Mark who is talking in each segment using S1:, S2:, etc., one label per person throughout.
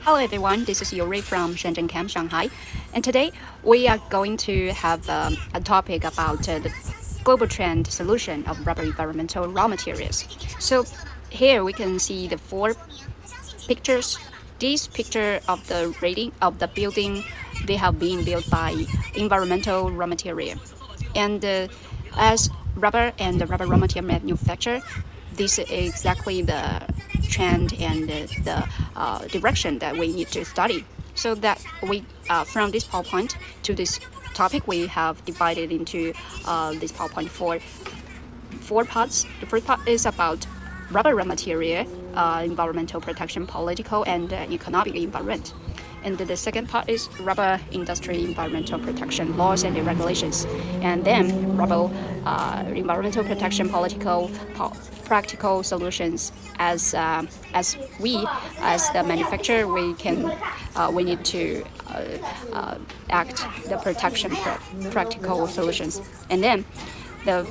S1: Hello everyone, this is Yuri from Shenzhen Camp, Shanghai, and today we are going to have a topic about the global trend solution of rubber environmental raw materials. So here we can see the four pictures. This picture of the rating of the building, they have been built by environmental raw material, and as rubber and the rubber raw material manufacturer, this is exactly the trend and the direction that we need to study. So that we, from this PowerPoint to this topic, we have divided into this PowerPoint four parts. The first part is about rubber raw material, environmental protection, political and economic environment. And the second part is rubber industry environmental protection laws and regulations. And then rubber environmental protection practical solutions. As we, as the manufacturer, we need to act the protection practical solutions. And then the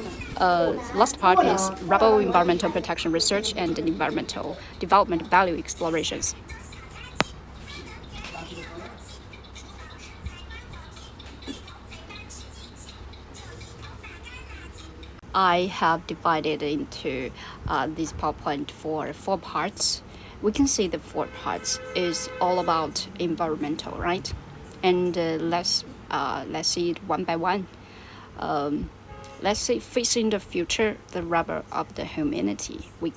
S1: last part is rubber environmental protection research and environmental development value explorations. I have divided into this PowerPoint for four parts. We can see the four parts is all about environmental, right? And let's see it one by one. Let's say facing the future, the rubber of the humanity. We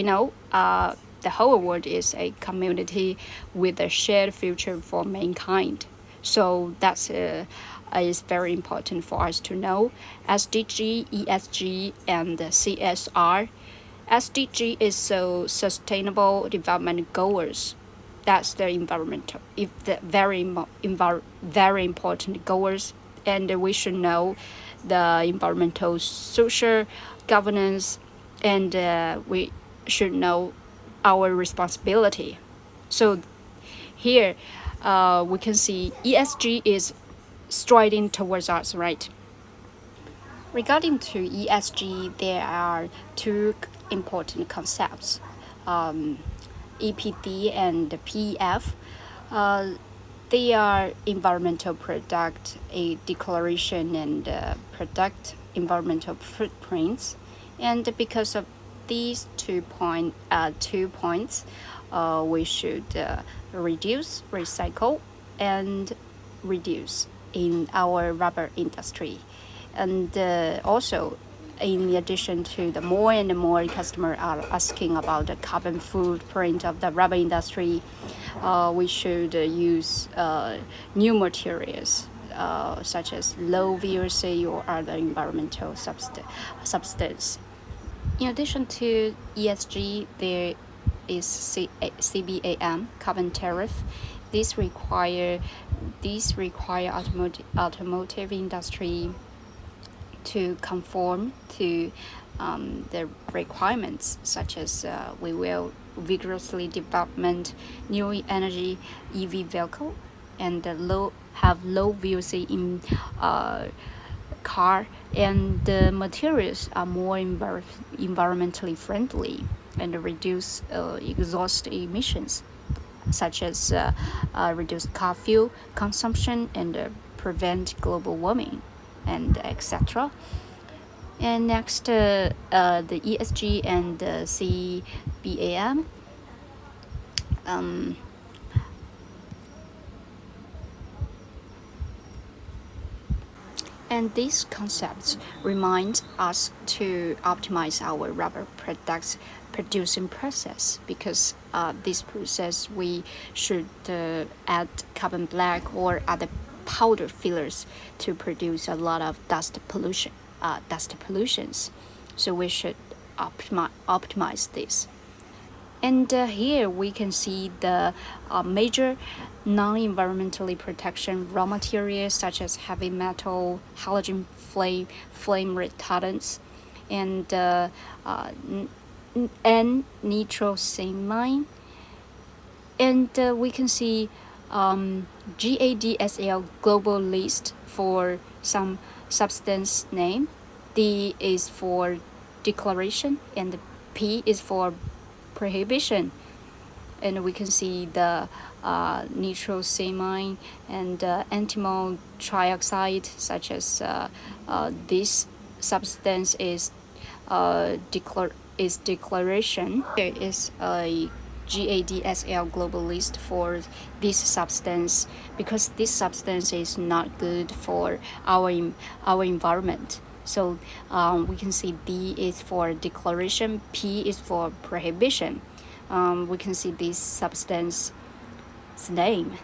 S1: know the whole world is a community with a shared future for mankind. So that's is very important for us to know. SDG, ESG, and CSR. SDG is so sustainable development goals. That's the environmental, very important goals, and we should know the environmental, social governance, and we should know our responsibility. So here we can see ESG is striding towards us, right? Regarding to ESG, there are two important concepts, EPD and PEF. They are environmental product, a declaration, and product environmental footprints. And because of these 2 points, we should reduce, recycle, and reduce in our rubber industry. And also, in addition to the more and more customers are asking about the carbon footprint of the rubber industry, we should use new materials such as low VOC or other environmental substance. In addition to ESG, there is CBAM, carbon tariff. These require automotive industry to conform to the requirements, such as we will vigorously development new energy EV vehicle and have low VOC in car, and the materials are more environmentally friendly and reduce exhaust emissions, such as reduced car fuel consumption and prevent global warming, and etc. And next, the ESG and the CBAM. And these concepts remind us to optimize our rubber products producing process, because this process we should add carbon black or other powder fillers to produce a lot of dust pollutions. So we should optimize this. And here we can see the major non-environmentally protection raw materials, such as heavy metal, halogen flame retardants, and nitrosamine. And we can see GADSL global list for some substance name. D is for declaration and P is for prohibition. and we can see the nitrosamine and antimony trioxide, such as this substance is declaration. There is a GADSL global list for this substance because this substance is not good for our environment. So we can see D is for declaration, P is for prohibition. We can see this substance's name.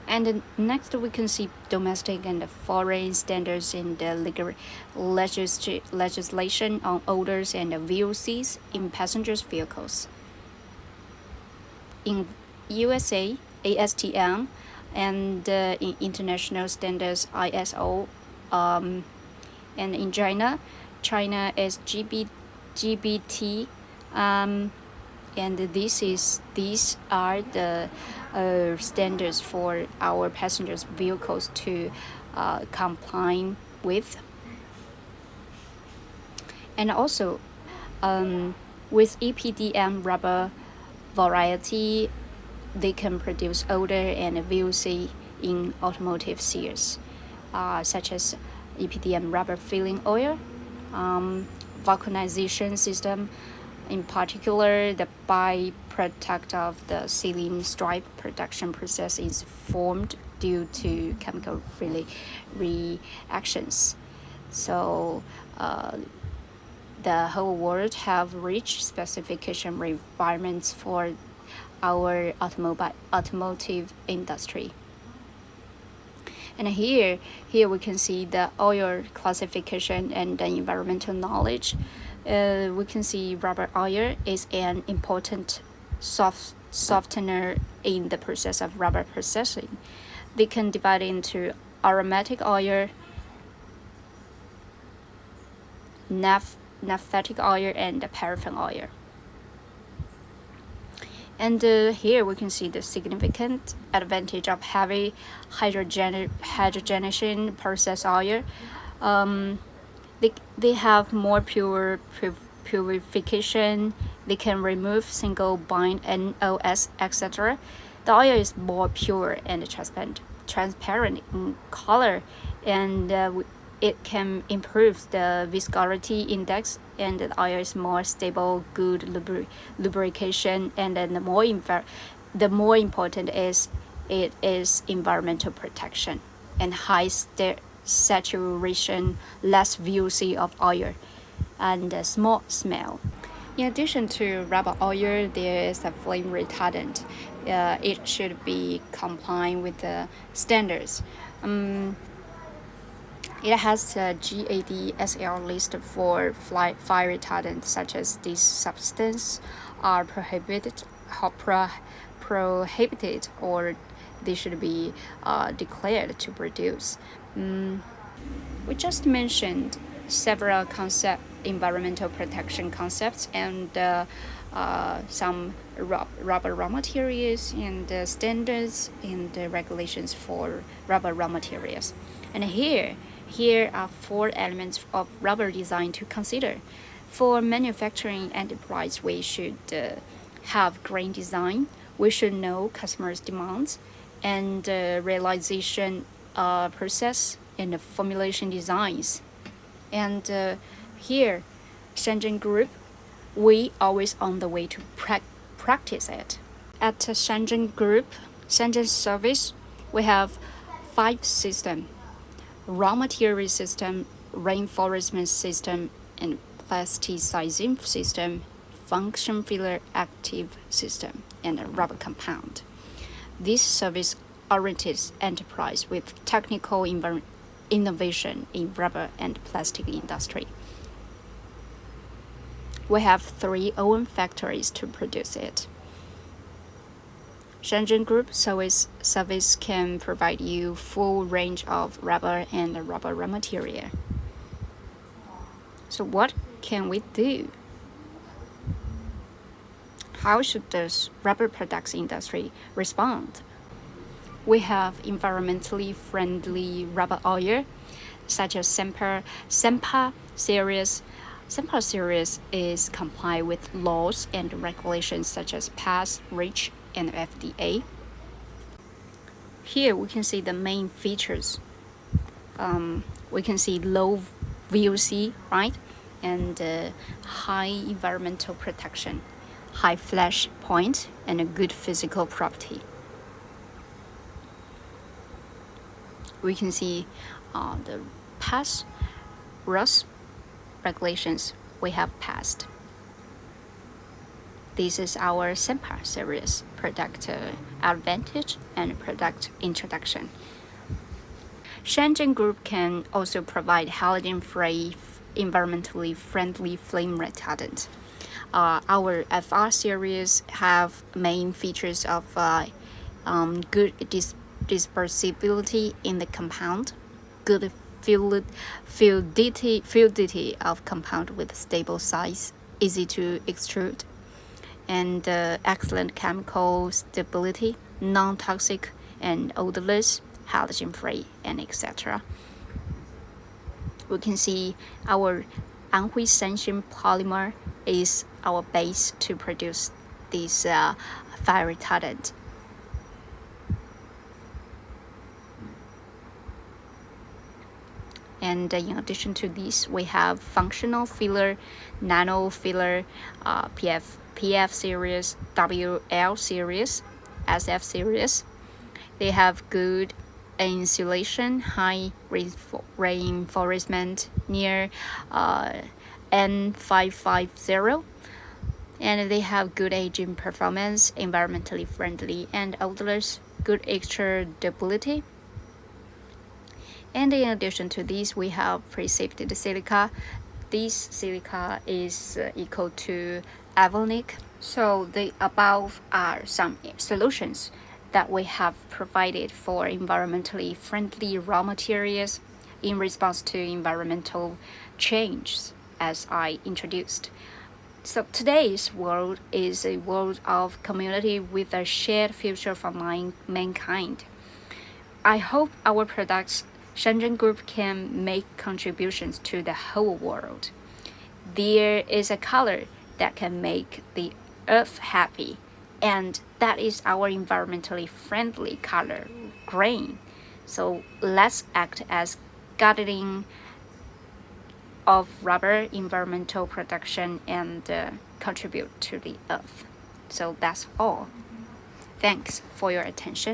S1: And next we can see domestic and foreign standards in the legislation on odors and VOCs in passengers vehicles. In USA, ASTM, and in international standards ISO, and in China is GBT, and these are the standards for our passengers vehicles to comply with. And also with EPDM rubber variety, they can produce odor and VOC in automotive series, such as EPDM rubber filling oil, vulcanization system. In particular, the byproduct of the sealing stripe production process is formed due to chemical reactions. So the whole world have reached specification requirements for our automotive industry. And here we can see the oil classification and the environmental knowledge. We can see rubber oil is an important softener in the process of rubber processing. They can divide into aromatic oil, naphthalene oil, and paraffin oil. And here we can see the significant advantage of heavy hydrogenation process oil. They have more purification. They can remove single bind NOS, etc. The oil is more pure and transparent in color, and it can improve the viscosity index, and the oil is more stable, good lubrication, and then the more important is it is environmental protection and high saturation, less VOC of oil, and a small smell. In addition to rubber oil, there is a flame retardant. It should be compliant with the standards. It has a GADSL list for fire retardant, such as these substances are prohibited, or they should be declared to produce. We just mentioned several environmental protection concepts and some rubber raw materials and standards and regulations for rubber raw materials. And here are 4 elements of rubber design to consider. For manufacturing enterprise, we should have green design. We should know customers' demands and realization process and formulation designs. And here, Sanezen Group, we always on the way to practice it. At Sanezen Group, Sanezen Service, we have 5 systems: raw material system, reinforcement system, and plasticizing system, function filler active system, and a rubber compound. This service-oriented enterprise with technical innovation in rubber and plastic industry. We have 3 own factories to produce it. Sanezen Group service can provide you full range of rubber and rubber raw material. So what can we do? How should the rubber products industry respond? We have environmentally friendly rubber oil. such as SEMPA series. SEMPA series is comply with laws and regulations such as PAS, REACH, and FDA. Here we can see the main features. We can see low VOC, right? And high environmental protection, high flash point, and a good physical property. We can see the PAS, RUS regulations we have passed. This is our SEMPA series product advantage and product introduction. Sanezen Group can also provide halogen-free, environmentally friendly flame retardant. Our FR series have main features of good dispersibility in the compound, good fluidity of compound with stable size, easy to extrude, and excellent chemical stability, non-toxic and odorless, halogen-free, and etc. We can see our Anhui Senshin polymer is our base to produce this fire retardant. And in addition to this, we have functional filler, nano filler, PF series, WL series, SF series. They have good insulation, high reinforcement near N550, and they have good aging performance, environmentally friendly and odorless, good extrudability. And in addition to this, we have precipitated silica. This silica is equal to Avonic. So the above are some solutions that we have provided for environmentally friendly raw materials in response to environmental change, as I introduced. So today's world is a world of community with a shared future for mankind. I hope our products, Sanezen Group, can make contributions to the whole world. There is a color that can make the earth happy, and that is our environmentally friendly color, green. So let's act as guardian of rubber environmental production and contribute to the earth. So that's all. Thanks for your attention.